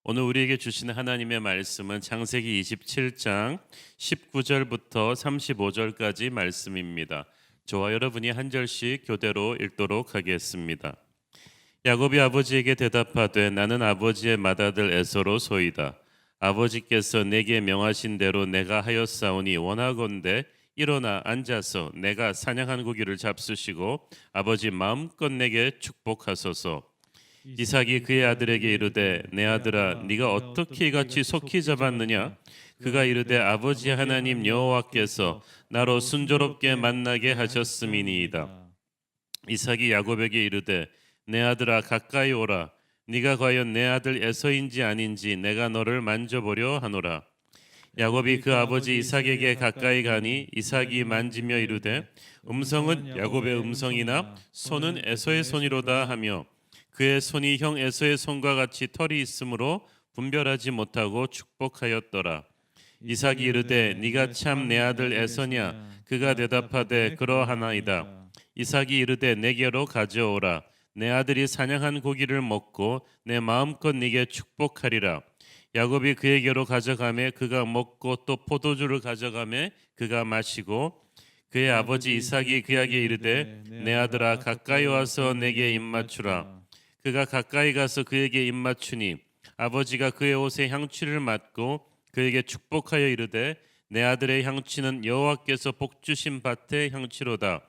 오늘 우리에게 주시는 하나님의 말씀은 창세기 27장 19절부터 35절까지 말씀입니다. 저와 여러분이 한 절씩 교대로 읽도록 하겠습니다. 야곱이 아버지에게 대답하되 나는 아버지의 맏아들 에서로 소이다. 아버지께서 내게 명하신 대로 내가 하였사오니 원하건대 일어나 앉아서 내가 사냥한 고기를 잡수시고 아버지 마음껏 내게 축복하소서. 이삭이 그의 아들에게 이르되 내 아들아 네가 어떻게 이같이 속히 잡았느냐. 그가 이르되 아버지 하나님 여호와께서 나로 순조롭게 만나게 하셨음이니이다. 이삭이 야곱에게 이르되 내 아들아 가까이 오라. 네가 과연 내 아들 에서인지 아닌지 내가 너를 만져보려 하노라. 야곱이 그 아버지 이삭에게 가까이 가니 이삭이 만지며 이르되 음성은 야곱의 음성이나 손은 에서의 손이로다 하며 그의 손이 형 에서의 손과 같이 털이 있으므로 분별하지 못하고 축복하였더라. 이삭이 이르되 네가 참 내 아들 에서냐. 그가 대답하되 그러하나이다. 이삭이 이르되 내게로 가져오라. 내 아들이 사냥한 고기를 먹고 내 마음껏 네게 축복하리라. 야곱이 그에게로 가져가매 그가 먹고 또 포도주를 가져가매 그가 마시고 그의 아버지 이삭이 그에게 이르되 내 아들아 가까이 와서 내게 입맞추라. 그가 가까이 가서 그에게 입맞추니 아버지가 그의 옷에 향취를 맡고 그에게 축복하여 이르되 내 아들의 향취는 여호와께서 복주신 밭의 향취로다.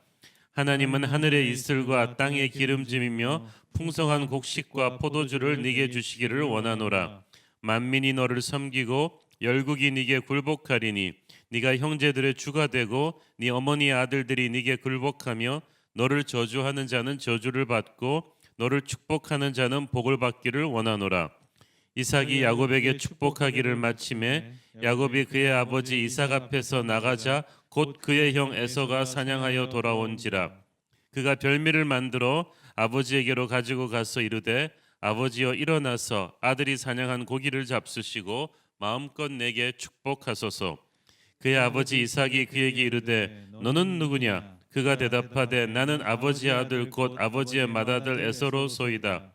하나님은 하늘의 이슬과 땅의 기름짐이며 풍성한 곡식과 포도주를 네게 주시기를 원하노라. 만민이 너를 섬기고 열국이 네게 굴복하리니 네가 형제들의 주가 되고 네 어머니의 아들들이 네게 굴복하며 너를 저주하는 자는 저주를 받고 너를 축복하는 자는 복을 받기를 원하노라. 이삭이 야곱에게 축복하기를 마침에 야곱이 그의 아버지 이삭 앞에서 나가자 곧 그의 형 에서가 사냥하여 돌아온지라. 그가 별미를 만들어 아버지에게로 가지고 가서 이르되 아버지여 일어나서 아들이 사냥한 고기를 잡수시고 마음껏 내게 축복하소서. 그의 아버지 이삭이 그에게 이르되 너는 누구냐. 그가 대답하되 나는 아버지의 아들 곧 아버지의 맏아들 에서로 소이다.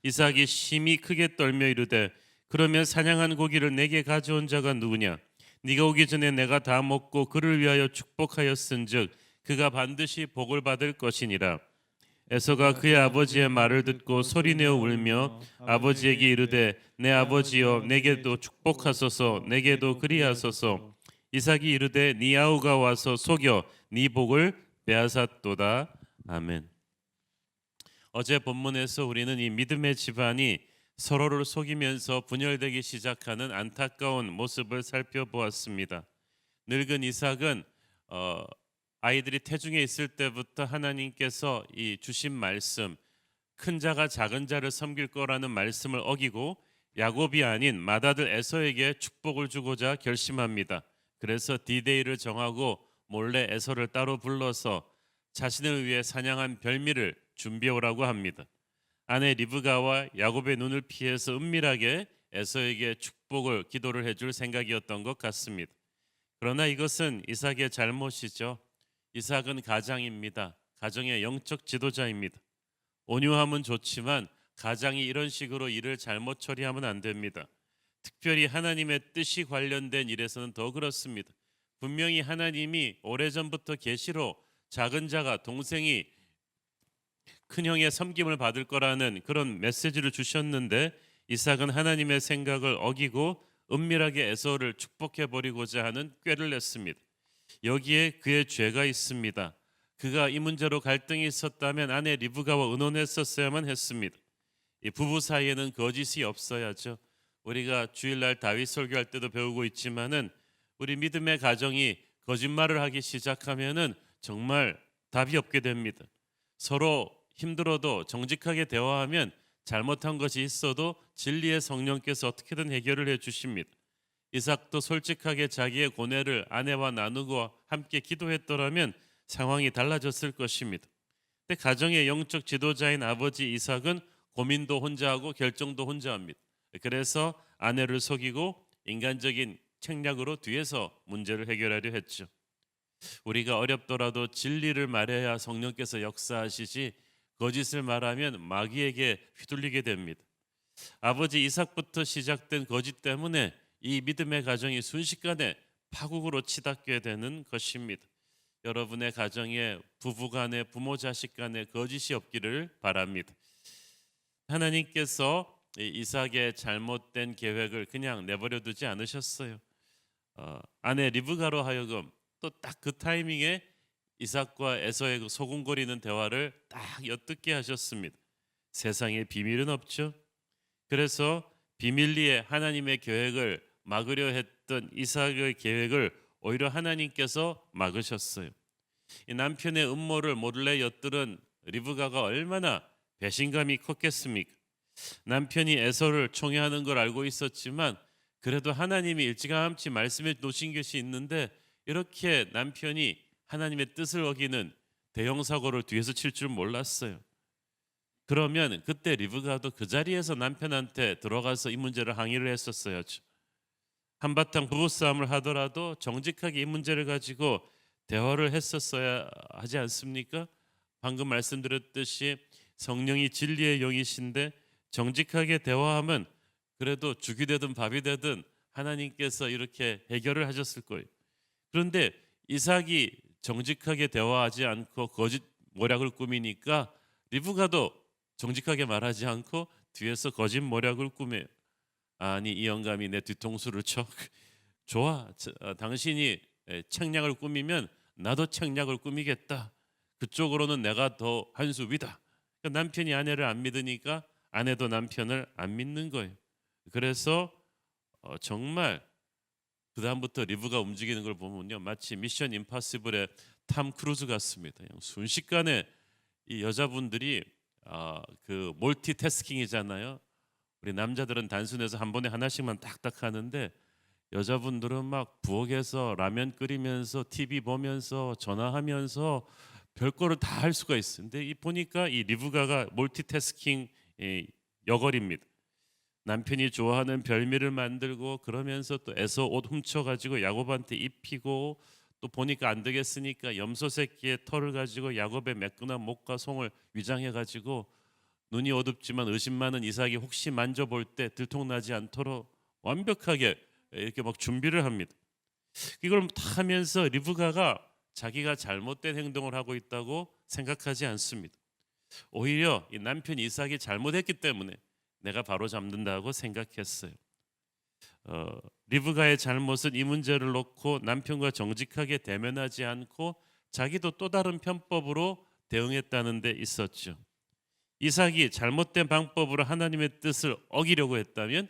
이삭이 심히 크게 떨며 이르되 그러면 사냥한 고기를 내게 가져온 자가 누구냐. 네가 오기 전에 내가 다 먹고 그를 위하여 축복하였은즉 그가 반드시 복을 받을 것이니라. 에서가 그의 아버지의 말을 듣고 소리내어 울며 아버지에게 이르되 내 아버지여 내게도 축복하소서. 내게도 그리하소서. 이삭이 이르되 네 아우가 와서 속여 네 복을 빼앗았도다. 아멘. 어제 본문에서 우리는 이 믿음의 집안이 서로를 속이면서 분열되기 시작하는 안타까운 모습을 살펴보았습니다. 늙은 이삭은 아이들이 태중에 있을 때부터 하나님께서 이 주신 말씀, 큰 자가 작은 자를 섬길 거라는 말씀을 어기고 야곱이 아닌 맏아들 에서에게 축복을 주고자 결심합니다. 그래서 디데이를 정하고 몰래 에서를 따로 불러서 자신을 위해 사냥한 별미를 준비해 오라고 합니다. 아내 리브가와 야곱의 눈을 피해서 은밀하게 에서에게 축복을 기도를 해줄 생각이었던 것 같습니다. 그러나 이것은 이삭의 잘못이죠. 이삭은 가장입니다. 가정의 영적 지도자입니다. 온유함은 좋지만 가장이 이런 식으로 일을 잘못 처리하면 안 됩니다. 특별히 하나님의 뜻이 관련된 일에서는 더 그렇습니다. 분명히 하나님이 오래전부터 계시로 작은 자가 동생이 큰형의 섬김을 받을 거라는 그런 메시지를 주셨는데 이삭은 하나님의 생각을 어기고 은밀하게 에서를 축복해 버리고자 하는 꾀를 냈습니다. 여기에 그의 죄가 있습니다. 그가 이 문제로 갈등이 있었다면 아내 리브가와 의논했었어야만 했습니다. 이 부부 사이에는 거짓이 없어야죠. 우리가 주일날 다윗 설교할 때도 배우고 있지만은 우리 믿음의 가정이 거짓말을 하기 시작하면은 정말 답이 없게 됩니다. 서로 힘들어도 정직하게 대화하면 잘못한 것이 있어도 진리의 성령께서 어떻게든 해결을 해 주십니다. 이삭도 솔직하게 자기의 고뇌를 아내와 나누고 함께 기도했더라면 상황이 달라졌을 것입니다. 근데 가정의 영적 지도자인 아버지 이삭은 고민도 혼자 하고 결정도 혼자 합니다. 그래서 아내를 속이고 인간적인 책략으로 뒤에서 문제를 해결하려 했죠. 우리가 어렵더라도 진리를 말해야 성령께서 역사하시지 거짓을 말하면 마귀에게 휘둘리게 됩니다. 아버지 이삭부터 시작된 거짓 때문에 이 믿음의 가정이 순식간에 파국으로 치닫게 되는 것입니다. 여러분의 가정에 부부 간에 부모 자식 간에 거짓이 없기를 바랍니다. 하나님께서 이 이삭의 잘못된 계획을 그냥 내버려 두지 않으셨어요. 아내 리브가로 하여금 또 딱 그 타이밍에 이삭과 에서의 그 소곤거리는 대화를 딱 엿듣게 하셨습니다. 세상에 비밀은 없죠. 그래서 비밀리에 하나님의 계획을 막으려 했던 이삭의 계획을 오히려 하나님께서 막으셨어요. 이 남편의 음모를 몰래 엿들은 리브가가 얼마나 배신감이 컸겠습니까? 남편이 에서를 총애하는 걸 알고 있었지만 그래도 하나님이 일찌감치 말씀해 놓으신 것이 있는데 이렇게 남편이 하나님의 뜻을 어기는 대형 사고를 뒤에서 칠 줄 몰랐어요. 그러면 그때 리브가도 그 자리에서 남편한테 들어가서 이 문제를 항의를 했었어야죠. 한바탕 부부싸움을 하더라도 정직하게 이 문제를 가지고 대화를 했었어야 하지 않습니까? 방금 말씀드렸듯이 성령이 진리의 영이신데 정직하게 대화하면 그래도 죽이 되든 밥이 되든 하나님께서 이렇게 해결을 하셨을 거예요. 그런데 이삭이 정직하게 대화하지 않고 거짓 모략을 꾸미니까 리브가도 정직하게 말하지 않고 뒤에서 거짓 모략을 꾸며요. 아니 이 영감이 내 뒤통수를 쳐. 좋아. 당신이 책략을 꾸미면 나도 책략을 꾸미겠다. 그쪽으로는 내가 더 한 수 위다. 그러니까 남편이 아내를 안 믿으니까 아내도 남편을 안 믿는 거예요. 그래서 정말 그 다음부터 리브가 움직이는 걸 보면요, 마치 미션 임파서블의 탐 크루즈 같습니다. 그냥 순식간에 이 여자분들이 그 멀티태스킹이잖아요. 우리 남자들은 단순해서 한 번에 하나씩만 딱딱 하는데 여자분들은 막 부엌에서 라면 끓이면서 TV 보면서 전화하면서 별거를 다 할 수가 있어요. 근데 이 보니까 이 리브가가 멀티태스킹 여걸입니다. 남편이 좋아하는 별미를 만들고 그러면서 또 에서 옷 훔쳐가지고 야곱한테 입히고 또 보니까 안 되겠으니까 염소 새끼의 털을 가지고 야곱의 매끈한 목과 송을 위장해가지고 눈이 어둡지만 의심 많은 이삭이 혹시 만져볼 때 들통나지 않도록 완벽하게 이렇게 막 준비를 합니다. 이걸 다 하면서 리브가가 자기가 잘못된 행동을 하고 있다고 생각하지 않습니다. 오히려 이 남편 이삭이 잘못했기 때문에 내가 바로 잡는다고 생각했어요. 리브가의 잘못은 이 문제를 놓고 남편과 정직하게 대면하지 않고 자기도 또 다른 편법으로 대응했다는 데 있었죠. 이삭이 잘못된 방법으로 하나님의 뜻을 어기려고 했다면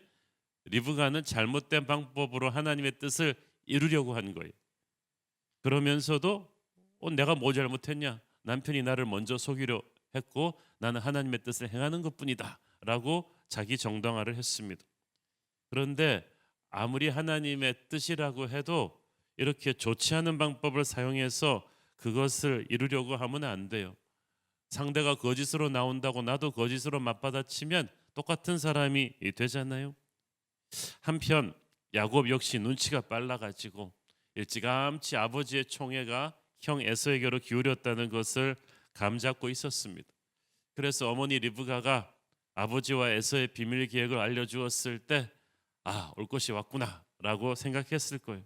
리브가는 잘못된 방법으로 하나님의 뜻을 이루려고 한 거예요. 그러면서도 내가 뭐 잘못했냐? 남편이 나를 먼저 속이려 했고 나는 하나님의 뜻을 행하는 것뿐이다 라고 자기 정당화를 했습니다. 그런데 아무리 하나님의 뜻이라고 해도 이렇게 좋지 않은 방법을 사용해서 그것을 이루려고 하면 안 돼요. 상대가 거짓으로 나온다고 나도 거짓으로 맞받아치면 똑같은 사람이 되잖아요. 한편 야곱 역시 눈치가 빨라가지고 일찌감치 아버지의 총애가 형 에서에게로 기울였다는 것을 감잡고 있었습니다. 그래서 어머니 리브가가 아버지와 에서의 비밀 계획을 알려주었을 때 올 것이 왔구나라고 생각했을 거예요.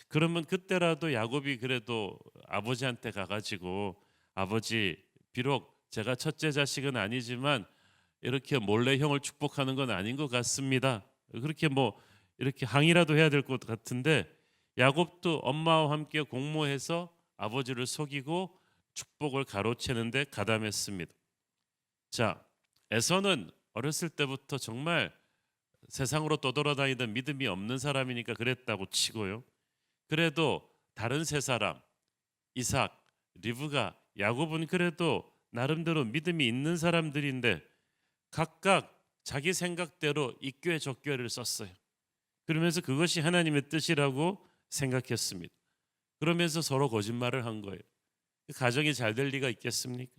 그러면 그때라도 야곱이 그래도 아버지한테 가가지고 아버지 비록 제가 첫째 자식은 아니지만 이렇게 몰래 형을 축복하는 건 아닌 것 같습니다. 그렇게 뭐 이렇게 항의라도 해야 될 것 같은데 야곱도 엄마와 함께 공모해서 아버지를 속이고 축복을 가로채는데 가담했습니다. 자, 에서는 어렸을 때부터 정말 세상으로 떠돌아다니던 믿음이 없는 사람이니까 그랬다고 치고요. 그래도 다른 세 사람 이삭, 리브가, 야곱은 그래도 나름대로 믿음이 있는 사람들인데 각각 자기 생각대로 이꾀 저꾀를 썼어요. 그러면서 그것이 하나님의 뜻이라고 생각했습니다. 그러면서 서로 거짓말을 한 거예요. 가정이 잘 될 리가 있겠습니까?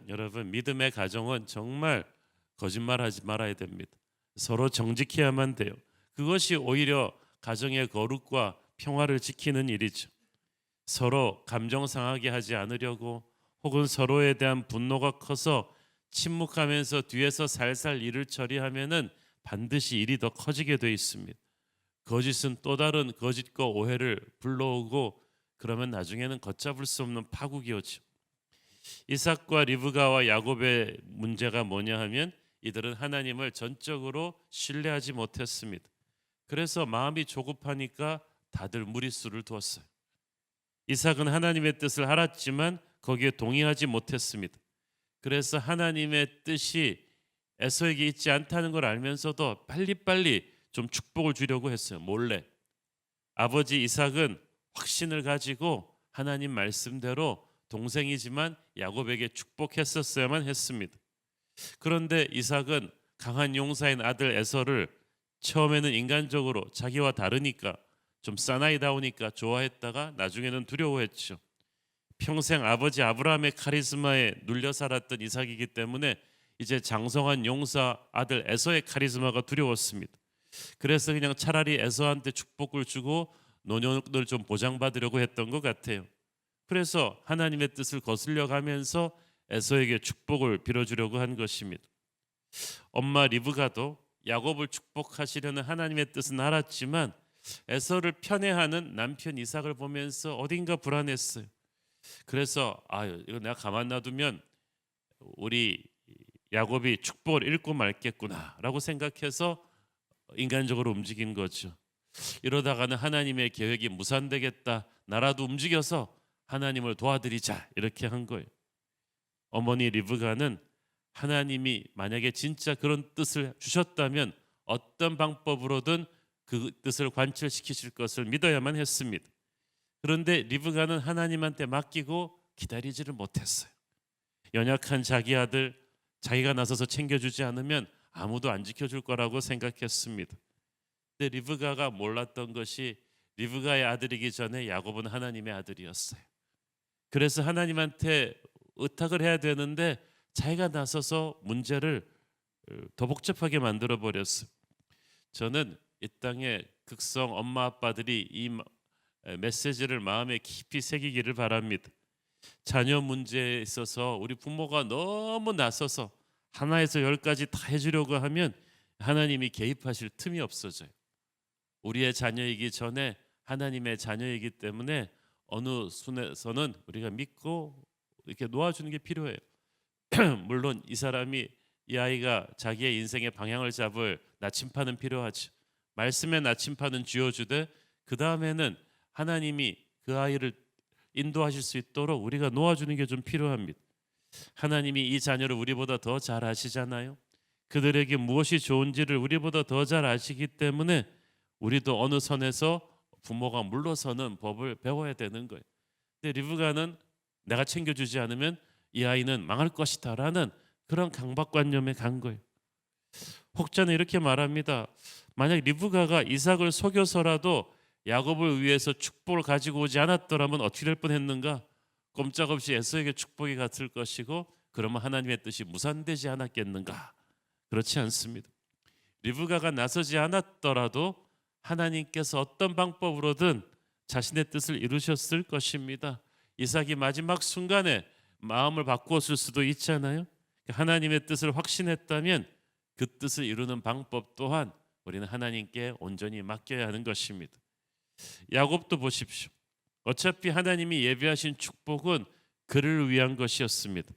여러분, 믿음의 가정은 정말 거짓말하지 말아야 됩니다. 서로 정직해야만 돼요. 그것이 오히려 가정의 거룩과 평화를 지키는 일이죠. 서로 감정 상하게 하지 않으려고 혹은 서로에 대한 분노가 커서 침묵하면서 뒤에서 살살 일을 처리하면은 반드시 일이 더 커지게 돼 있습니다. 거짓은 또 다른 거짓과 오해를 불러오고 그러면 나중에는 걷잡을 수 없는 파국이 오죠. 이삭과 리브가와 야곱의 문제가 뭐냐 하면 이들은 하나님을 전적으로 신뢰하지 못했습니다. 그래서 마음이 조급하니까 다들 무리수를 두었어요. 이삭은 하나님의 뜻을 알았지만 거기에 동의하지 못했습니다. 그래서 하나님의 뜻이 에서에게 있지 않다는 걸 알면서도 빨리빨리 좀 축복을 주려고 했어요. 몰래. 아버지 이삭은 확신을 가지고 하나님 말씀대로 동생이지만 야곱에게 축복했었어야만 했습니다. 그런데 이삭은 강한 용사인 아들 에서를 처음에는 인간적으로 자기와 다르니까 좀 사나이다우니까 좋아했다가 나중에는 두려워했죠. 평생 아버지 아브라함의 카리스마에 눌려 살았던 이삭이기 때문에 이제 장성한 용사 아들 에서의 카리스마가 두려웠습니다. 그래서 그냥 차라리 에서한테 축복을 주고 노년을 좀 보장받으려고 했던 것 같아요. 그래서 하나님의 뜻을 거슬려 가면서 에서에게 축복을 빌어주려고 한 것입니다. 엄마 리브가도 야곱을 축복하시려는 하나님의 뜻은 알았지만 에서를 편애하는 남편 이삭을 보면서 어딘가 불안했어요. 그래서 이거 내가 가만 놔두면 우리 야곱이 축복을 잃고 말겠구나라고 생각해서 인간적으로 움직인 거죠. 이러다가는 하나님의 계획이 무산되겠다. 나라도 움직여서 하나님을 도와드리자 이렇게 한 거예요. 어머니 리브가는 하나님이 만약에 진짜 그런 뜻을 주셨다면 어떤 방법으로든 그 뜻을 관철시키실 것을 믿어야만 했습니다. 그런데 리브가는 하나님한테 맡기고 기다리지를 못했어요. 연약한 자기 아들 자기가 나서서 챙겨주지 않으면 아무도 안 지켜줄 거라고 생각했습니다. 근데 리브가가 몰랐던 것이 리브가의 아들이기 전에 야곱은 하나님의 아들이었어요. 그래서 하나님한테 의탁을 해야 되는데 자기가 나서서 문제를 더 복잡하게 만들어 버렸어요. 저는 이 땅의 극성 엄마 아빠들이 이 메시지를 마음에 깊이 새기기를 바랍니다. 자녀 문제에 있어서 우리 부모가 너무 나서서 하나에서 열까지 다 해주려고 하면 하나님이 개입하실 틈이 없어져요. 우리의 자녀이기 전에 하나님의 자녀이기 때문에 어느 순에서는 우리가 믿고 이렇게 놓아주는 게 필요해요. 물론 이 아이가 자기의 인생의 방향을 잡을 나침판은 필요하죠. 말씀의 나침판은 쥐어주되 그 다음에는 하나님이 그 아이를 인도하실 수 있도록 우리가 놓아주는 게 좀 필요합니다. 하나님이 이 자녀를 우리보다 더 잘 아시잖아요. 그들에게 무엇이 좋은지를 우리보다 더 잘 아시기 때문에 우리도 어느 선에서 부모가 물러서는 법을 배워야 되는 거예요. 근데 리브가는 내가 챙겨주지 않으면 이 아이는 망할 것이다라는 그런 강박관념에 간 거예요. 혹자는 이렇게 말합니다. 만약 리브가가 이삭을 속여서라도 야곱을 위해서 축복을 가지고 오지 않았더라면 어떻게 될 뻔했는가? 꼼짝없이 에서에게 축복이 갔을 것이고 그러면 하나님의 뜻이 무산되지 않았겠는가? 그렇지 않습니다. 리브가가 나서지 않았더라도 하나님께서 어떤 방법으로든 자신의 뜻을 이루셨을 것입니다. 이삭이 마지막 순간에 마음을 바꾸었을 수도 있잖아요. 하나님의 뜻을 확신했다면 그 뜻을 이루는 방법 또한 우리는 하나님께 온전히 맡겨야 하는 것입니다. 야곱도 보십시오. 어차피 하나님이 예비하신 축복은 그를 위한 것이었습니다.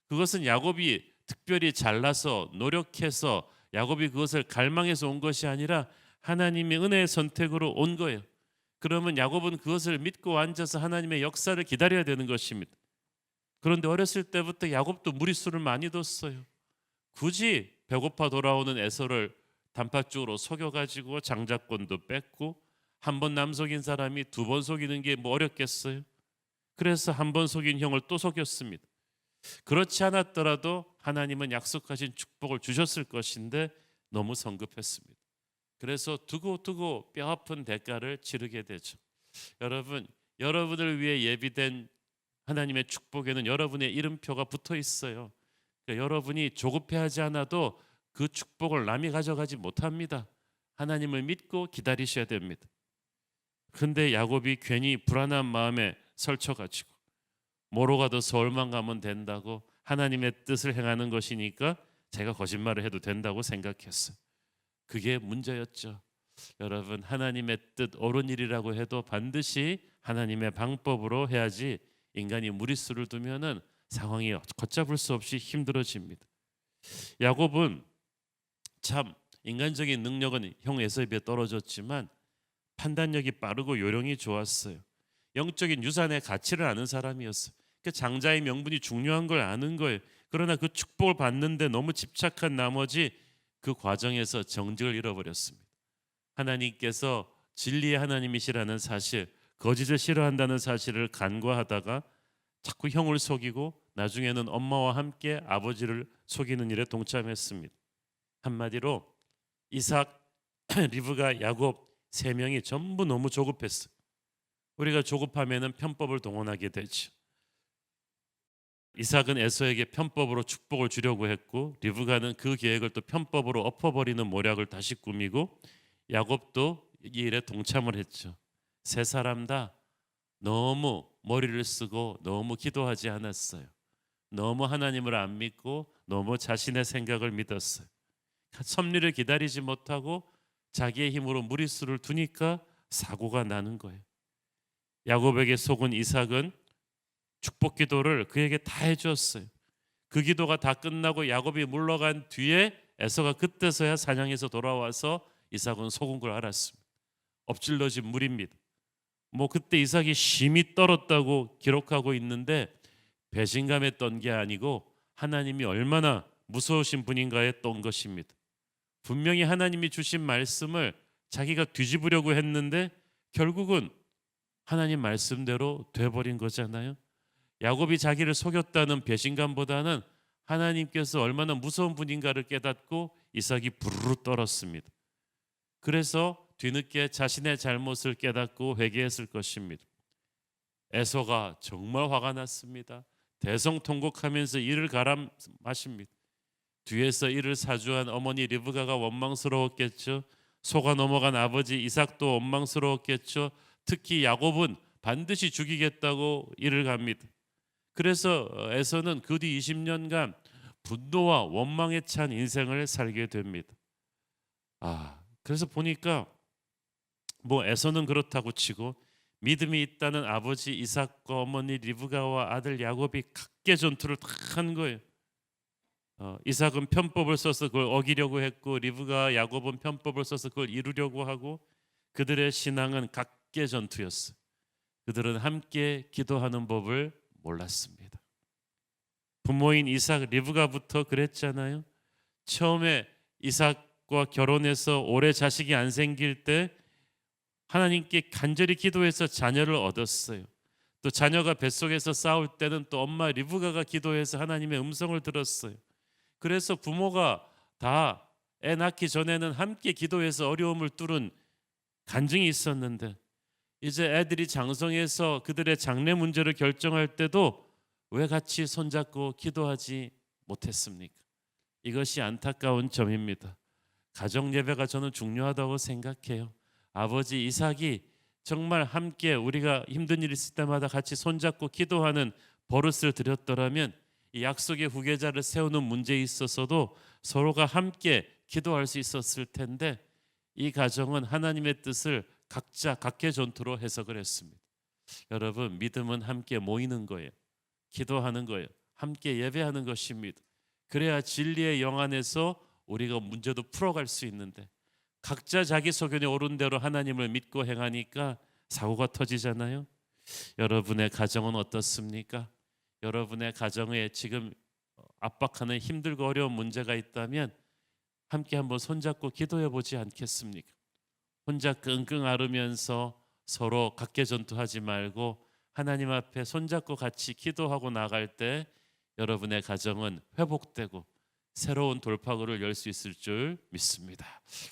그것은 야곱이 특별히 잘나서 노력해서 야곱이 그것을 갈망해서 온 것이 아니라 하나님의 은혜의 선택으로 온 거예요. 그러면 야곱은 그것을 믿고 앉아서 하나님의 역사를 기다려야 되는 것입니다. 그런데 어렸을 때부터 야곱도 무리수를 많이 뒀어요. 굳이 배고파 돌아오는 에서를 단팥죽으로 속여가지고 장자권도 뺏고 한 번 남 속인 사람이 두 번 속이는 게 뭐 어렵겠어요? 그래서 한 번 속인 형을 또 속였습니다. 그렇지 않았더라도 하나님은 약속하신 축복을 주셨을 것인데 너무 성급했습니다. 그래서 두고두고 뼈아픈 대가를 치르게 되죠. 여러분, 여러분을 위해 예비된 하나님의 축복에는 여러분의 이름표가 붙어 있어요. 그러니까 여러분이 조급해하지 않아도 그 축복을 남이 가져가지 못합니다. 하나님을 믿고 기다리셔야 됩니다. 근데 야곱이 괜히 불안한 마음에 설쳐가지고 뭐로 가도 서울만 가면 된다고 하나님의 뜻을 행하는 것이니까 제가 거짓말을 해도 된다고 생각했어요. 그게 문제였죠. 여러분, 하나님의 뜻 옳은 일이라고 해도 반드시 하나님의 방법으로 해야지 인간이 무리수를 두면은 상황이 걷잡을 수 없이 힘들어집니다. 야곱은 참 인간적인 능력은 형 에서에 비해 떨어졌지만 판단력이 빠르고 요령이 좋았어요. 영적인 유산의 가치를 아는 사람이었어요. 그 장자의 명분이 중요한 걸 아는 거예요. 그러나 그 축복을 받는데 너무 집착한 나머지 그 과정에서 정직을 잃어버렸습니다. 하나님께서 진리의 하나님이시라는 사실, 거짓을 싫어한다는 사실을 간과하다가 자꾸 형을 속이고 나중에는 엄마와 함께 아버지를 속이는 일에 동참했습니다. 한마디로 이삭, 리브가, 야곱 세 명이 전부 너무 조급했어요. 우리가 조급하면은 편법을 동원하게 되죠. 이삭은 에서에게 편법으로 축복을 주려고 했고, 리브가는 그 계획을 또 편법으로 엎어버리는 모략을 다시 꾸미고, 야곱도 이 일에 동참을 했죠. 세 사람 다 너무 머리를 쓰고 너무 기도하지 않았어요. 너무 하나님을 안 믿고 너무 자신의 생각을 믿었어요. 섭리를 기다리지 못하고 자기의 힘으로 무리수를 두니까 사고가 나는 거예요. 야곱에게 속은 이삭은 축복 기도를 그에게 다 해주었어요. 그 기도가 다 끝나고 야곱이 물러간 뒤에 에서가 그때서야 사냥에서 돌아와서 이삭은 속은 걸 알았습니다. 엎질러진 물입니다. 뭐 그때 이삭이 심히 떨었다고 기록하고 있는데 배신감에 떤 게 아니고 하나님이 얼마나 무서우신 분인가에 떤 것입니다. 분명히 하나님이 주신 말씀을 자기가 뒤집으려고 했는데 결국은 하나님 말씀대로 돼버린 거잖아요. 야곱이 자기를 속였다는 배신감보다는 하나님께서 얼마나 무서운 분인가를 깨닫고 이삭이 부르르 떨었습니다. 그래서 뒤늦게 자신의 잘못을 깨닫고 회개했을 것입니다. 에서가 정말 화가 났습니다. 대성통곡하면서 이를 가라 마십니다. 뒤에서 이를 사주한 어머니 리브가가 원망스러웠겠죠. 속아 넘어간 아버지 이삭도 원망스러웠겠죠. 특히 야곱은 반드시 죽이겠다고 이를 갑니다. 그래서 에서는 그 뒤 20년간 분노와 원망에 찬 인생을 살게 됩니다. 그래서 보니까 뭐 에서는 그렇다고 치고 믿음이 있다는 아버지 이삭과 어머니 리브가와 아들 야곱이 각계 전투를 다 한 거예요. 이삭은 편법을 써서 그걸 어기려고 했고 리브가 야곱은 편법을 써서 그걸 이루려고 하고 그들의 신앙은 각계 전투였어요. 그들은 함께 기도하는 법을 몰랐습니다. 부모인 이삭 리브가부터 그랬잖아요. 처음에 이삭과 결혼해서 오래 자식이 안 생길 때 하나님께 간절히 기도해서 자녀를 얻었어요. 또 자녀가 뱃속에서 싸울 때는 또 엄마 리브가가 기도해서 하나님의 음성을 들었어요. 그래서 부모가 다 애 낳기 전에는 함께 기도해서 어려움을 뚫은 간증이 있었는데 이제 애들이 장성해서 그들의 장래 문제를 결정할 때도 왜 같이 손잡고 기도하지 못했습니까? 이것이 안타까운 점입니다. 가정 예배가 저는 중요하다고 생각해요. 아버지 이삭이 정말 함께 우리가 힘든 일 있을 때마다 같이 손잡고 기도하는 버릇을 들였더라면 이 약속의 후계자를 세우는 문제에 있어서도 서로가 함께 기도할 수 있었을 텐데 이 가정은 하나님의 뜻을 각자 각계 전투로 해석을 했습니다. 여러분, 믿음은 함께 모이는 거예요. 기도하는 거예요. 함께 예배하는 것입니다. 그래야 진리의 영 안에서 우리가 문제도 풀어갈 수 있는데 각자 자기 소견에 옳은 대로 하나님을 믿고 행하니까 사고가 터지잖아요. 여러분의 가정은 어떻습니까? 여러분의 가정에 지금 압박하는 힘들고 어려운 문제가 있다면 함께 한번 손잡고 기도해 보지 않겠습니까? 혼자 끙끙 앓으면서 서로 각계 전투하지 말고 하나님 앞에 손잡고 같이 기도하고 나갈 때 여러분의 가정은 회복되고 새로운 돌파구를 열 수 있을 줄 믿습니다.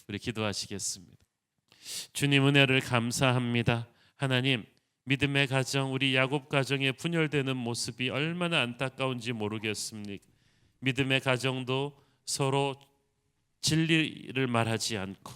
우리 기도하시겠습니다. 주님 은혜를 감사합니다. 하나님, 믿음의 가정, 우리 야곱 가정에 분열되는 모습이 얼마나 안타까운지 모르겠습니까? 믿음의 가정도 서로 진리를 말하지 않고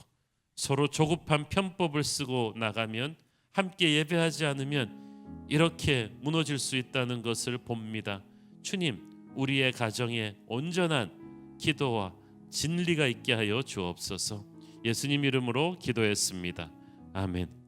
서로 조급한 편법을 쓰고 나가면 함께 예배하지 않으면 이렇게 무너질 수 있다는 것을 봅니다. 주님, 우리의 가정에 온전한 기도와 진리가 있게 하여 주옵소서. 예수님 이름으로 기도했습니다. 아멘.